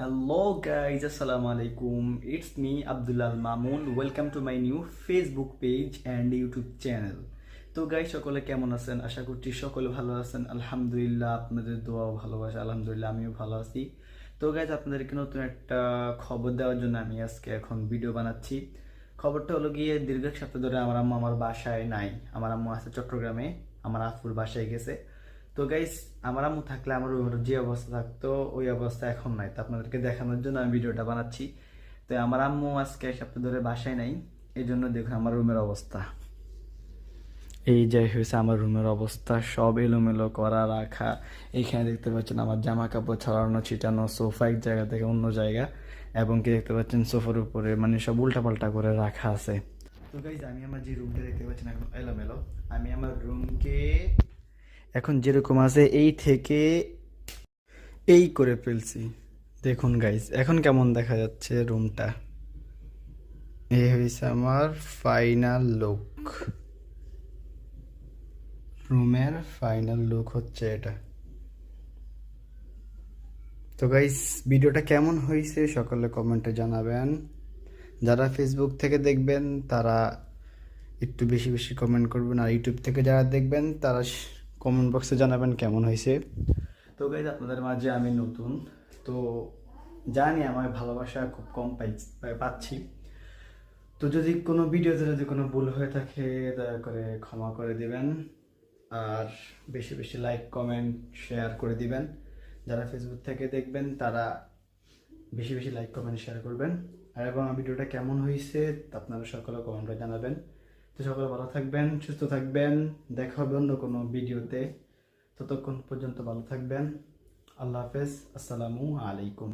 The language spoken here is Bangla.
Hello guys, Assalamu alaikum. It's me Abdullah Mamoon. Welcome to my new Facebook page and YouTube channel. তো গাইস সকলে কেমন আছেন? আশা করছি সকলে ভালো আছেন। আলহামদুলিল্লাহ, আপনাদের দোয়া ও ভালোবাসা আলহামদুলিল্লাহ আমিও ভালো আছি। তো গাইস আপনাদেরকে নতুন একটা খবর দেওয়ার জন্য আমি আজকে এখন ভিডিও বানাচ্ছি। খবরটা হলো গিয়ে দীর্ঘ এক সপ্তাহ ধরে আমার আম্মু আমার বাসায় নাই। আমার আম্মু আছে চট্টগ্রামে, আমার আফুর বাসায় গেছে। তো গাইস আমার আম্মু থাকলে আমার ওর যে অবস্থা থাকতো ওই অবস্থা এখন নাই, তো আপনাদেরকে দেখানোর জন্য আমি ভিডিওটা বানাচ্ছি। তো আমার আম্মু আজকে এক সপ্তাহ ধরে বাসায় নাই, এই জন্য দেখুন আমার রুমের অবস্থা। এই যে হয়েছে আমার রুমের অবস্থা, সব এলোমেলো করা রাখা। এইখানে দেখতে পাচ্ছেন আমার জামা কাপড় ছড়ানো ছিটানো, সোফা এক জায়গা থেকে অন্য জায়গা, এবং কি দেখতে পাচ্ছেন সোফার উপরে মানে সব উল্টাপাল্টা করে রাখা আছে। তো গাইজ আমি আমার যে রুমটা দেখতে পাচ্ছেন এখন এলোমেলো, আমি আমার রুমকে এখন যেরকম আছে এই থেকে এই করে ফেলছি। দেখুন গাইজ এখন কেমন দেখা যাচ্ছে রুমটা। এই হয়েছে আমার ফাইনাল লুক, রুমের ফাইনাল লুক হচ্ছে এটা। তো গাইজ ভিডিওটা কেমন হয়েছে সকলে কমেন্টে জানাবেন। যারা ফেসবুক থেকে দেখবেন তারা একটু বেশি বেশি কমেন্ট করবেন, আর ইউটিউব থেকে যারা দেখবেন তারা কমেন্ট বক্সে জানাবেন কেমন হয়েছে। তো গাইজ আপনাদের মাঝে আমি নতুন, তো জানি আমার ভালোবাসা খুব কম পাচ্ছি। তো যদি কোনো ভিডিওতে যদি কোনো ভুল হয়ে থাকে দয়া করে ক্ষমা করে দিবেন, আর বেশি বেশি লাইক কমেন্ট শেয়ার করে দিবেন। যারা ফেসবুক থেকে দেখবেন তারা বেশি বেশি লাইক কমেন্ট শেয়ার করবেন। আর এবং ভিডিওটা কেমন হয়েছে আপনারা সকলে কমেন্টে জানাবেন। তো সকলে ভালো থাকবেন, সুস্থ থাকবেন, দেখা হবে অন্য কোনো ভিডিওতে। ততক্ষণ পর্যন্ত ভালো থাকবেন। আল্লাহ হাফেজ, আসসালামু আলাইকুম।